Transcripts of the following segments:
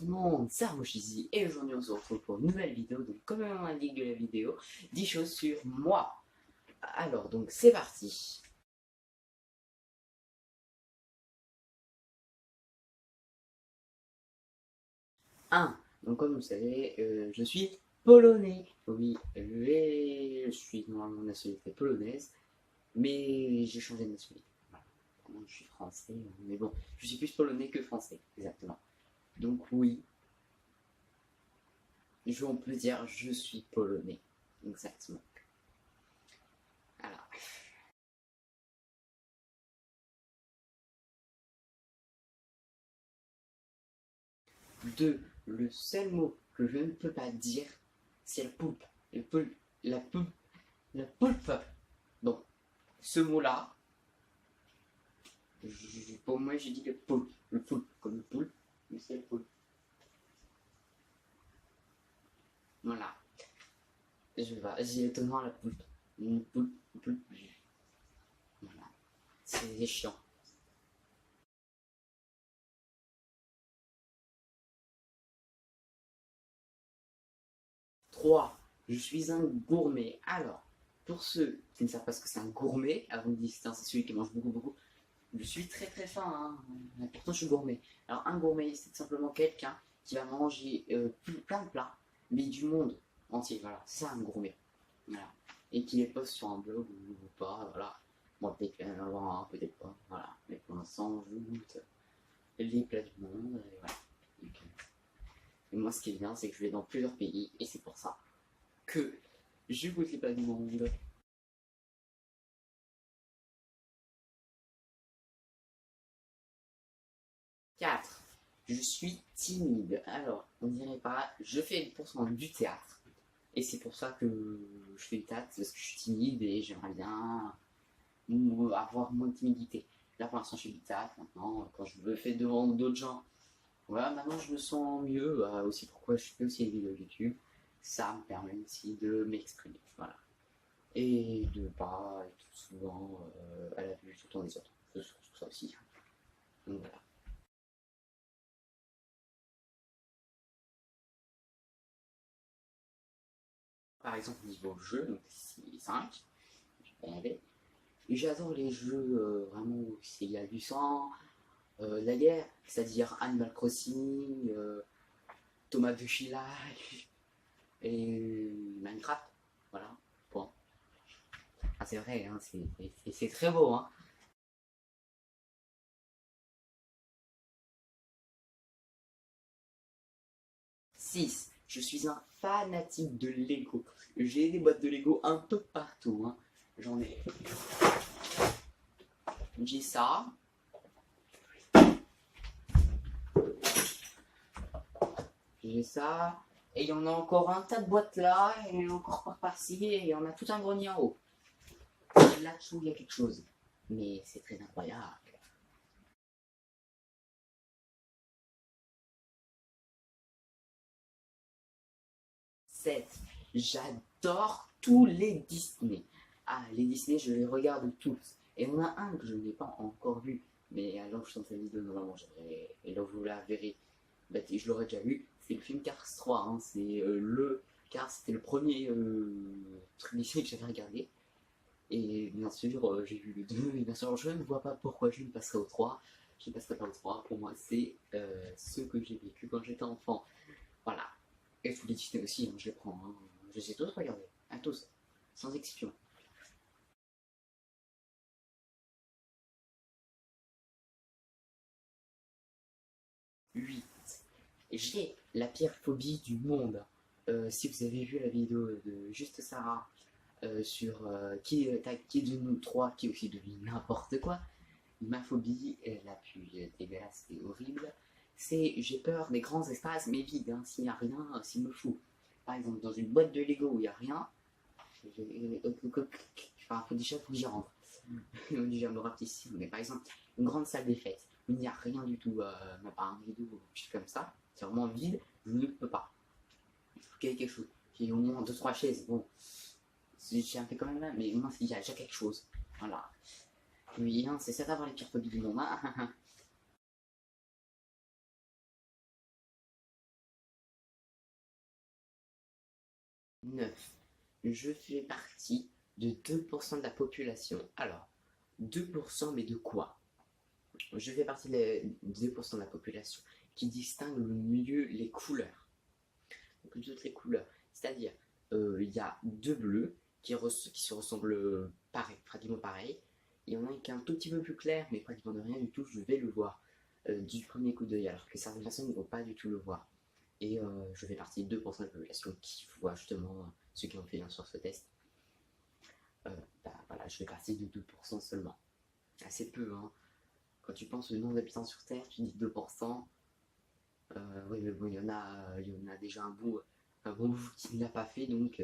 tout le monde, c'est Armouche ici et aujourd'hui on se retrouve pour une nouvelle vidéo. Donc comme le nom indique de la vidéo, 10 choses sur moi. Alors donc c'est parti. 1. Donc comme vous le savez, je suis polonais. Oui, je suis normalement de nationalité polonaise, mais j'ai changé de nationalité. Voilà. Maintenant, je suis français, mais bon, je suis plus polonais que français, exactement. Donc oui, on peut dire je suis polonais, exactement. Alors, 2. Le seul mot que je ne peux pas dire, c'est la poulpe. Le poulpe. La poulpe. La poulpe. Donc, ce mot-là, pour moi, j'ai dit le poulpe. Le poulpe, comme le poulpe, mais c'est le poulpe. Voilà. J'ai étonnant la poulpe. Une poulpe, une poulpe. Voilà. C'est chiant. 3. Je suis un gourmet. Alors, pour ceux qui ne savent pas ce que c'est un gourmet, avant de dire c'est celui qui mange beaucoup, beaucoup, je suis très très fin, hein. Pourtant je suis gourmet. Alors un gourmet, c'est simplement quelqu'un qui va manger plein de plats, mais du monde entier, voilà, c'est ça un gourmet. Voilà. Et qui les poste sur un blog ou pas, voilà. Moi peut-être qu'il va y en avoir un, peut-être pas, voilà. Mais pour l'instant, je goûte les plats du monde, et voilà. Et moi ce qui est bien, c'est que je vais dans plusieurs pays, et c'est pour ça que je goûte les plats du monde. 4. Je suis timide. Alors, on dirait pas, je fais pourtant du théâtre. Et c'est pour ça que je fais du théâtre, parce que je suis timide et j'aimerais bien avoir moins de timidité. Là, pour l'instant, je fais du théâtre. Maintenant, quand je le fais devant d'autres gens, voilà, maintenant je me sens mieux. Aussi pourquoi je fais aussi des vidéos YouTube. Ça me permet aussi de m'exprimer. Voilà. Et de pas être souvent à la vue tout le temps des autres. C'est surtout ça aussi. Donc voilà. Par exemple, niveau jeu, donc 5, je vais y aller. Et j'adore les jeux vraiment où il y a du sang, la guerre, c'est-à-dire Animal Crossing, Thomas de Chila et Minecraft. Voilà, point. Ah, c'est vrai, hein, c'est très beau. Hein. 6. Je suis un fanatique de Lego. J'ai des boîtes de Lego un peu partout. Hein. J'en ai. J'ai ça. J'ai ça. Et il y en a encore un tas de boîtes là, et encore par-ci, et il y en a tout un grenier en haut. Là-dessous, il y a quelque chose. Mais c'est très incroyable. 7. J'adore tous les Disney. Ah, les Disney, je les regarde tous. Et on a un que je n'ai pas encore vu. Mais alors, je sens cette vidéo, normalement, et là, vous la verrez. Bah, je l'aurais déjà vu. C'est le film Cars 3. Hein. C'est Cars, c'était le premier truc Disney que j'avais regardé. Et bien sûr, j'ai vu le 2, et bien sûr, je ne vois pas pourquoi je ne passerai au 3. Je ne passerai pas au 3. Pour moi, c'est ce que j'ai vécu quand j'étais enfant. Voilà. Et tous les Disney aussi, hein, je les prends. Hein. Je les ai tous regardés. À tous. Sans exception. 8. J'ai la pire phobie du monde. Si vous avez vu la vidéo de Juste Sarah sur qui de nous trois qui aussi devient n'importe quoi, ma phobie, la plus dégueulasse et horrible, c'est j'ai peur des grands espaces mais vides. Hein. S'il n'y a rien, s'il me fout. Par exemple, dans une boîte de Lego où il n'y a rien, enfin, déjà, faut que j'y rentre. Déjà, me rapetissime. Mais par exemple, une grande salle des fêtes où il n'y a rien du tout, même pas un rideau ou quelque chose comme ça, c'est vraiment vide, je ne peux pas. Il faut qu'il y ait quelque chose. Qu'il y ait au moins 2-3 chaises. Bon, j'ai un peu quand même là, mais au moins il y a déjà quelque chose. Voilà. Oui, hein, c'est ça d'avoir les pires phobies du monde. Hein. 9. Je fais partie de 2% de la population. Alors, 2%, mais de quoi? Je fais partie des 2% de la population qui distingue le mieux les couleurs. Donc, toutes les couleurs. C'est-à-dire, il y a deux bleus qui se ressemblent pratiquement pareil. Il y en a un qui est un tout petit peu plus clair, mais pratiquement de rien du tout, je vais le voir du premier coup d'œil, alors que certaines personnes ne vont pas du tout le voir. Et je fais partie de 2% de la population qui voit justement ceux qui ont fait bien sûr ce test. Voilà, je fais partie de 2% seulement. Assez peu, hein. Quand tu penses au nombre d'habitants sur Terre, tu dis 2%. Oui, mais bon, il y en a déjà un bon bout qui ne l'a pas fait, donc,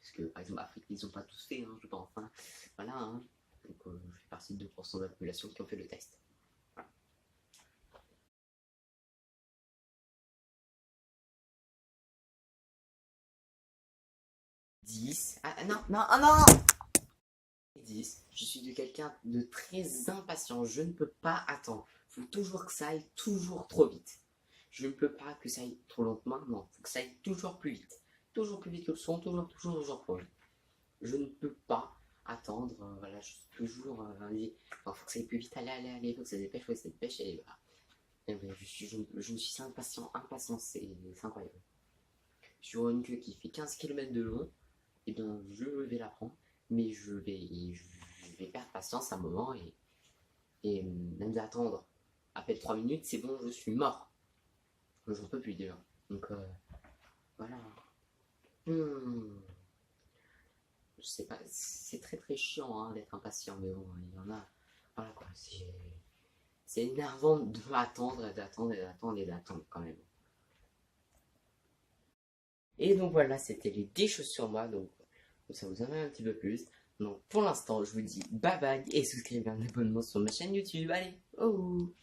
parce que par exemple, Afrique, ils n'ont pas tous fait, hein, je pense. Hein. Voilà, hein. Donc, je fais partie de 2% de la population qui ont fait le test. Voilà. 10. Ah non, non, oh non 10. Je suis de quelqu'un de très impatient. Je ne peux pas attendre. Il faut toujours que ça aille toujours trop vite. Je ne peux pas que ça aille trop lentement. Non, il faut que ça aille toujours plus vite. Toujours plus vite que le son, toujours plus vite. Je ne peux pas attendre. Voilà, je suis toujours. Il faut que ça aille plus vite. Allez, faut que ça se dépêche, faut que ça se dépêche. Et voilà. Et bien, je suis impatient, c'est incroyable. Sur une queue qui fait 15 km de long, et bien, je vais la prendre, mais je vais perdre patience un moment et même d'attendre à peine 3 minutes, c'est bon, je suis mort. J'en peux plus déjà. Donc voilà. Je sais pas, c'est très très chiant hein, d'être impatient, mais bon, il y en a. Voilà quoi, c'est énervant d'attendre et d'attendre et d'attendre et d'attendre quand même. Et donc voilà, c'était les 10 choses sur moi, donc ça vous en met un petit peu plus. Donc pour l'instant, je vous dis bye bye et souscrivez un abonnement sur ma chaîne YouTube. Allez, oh!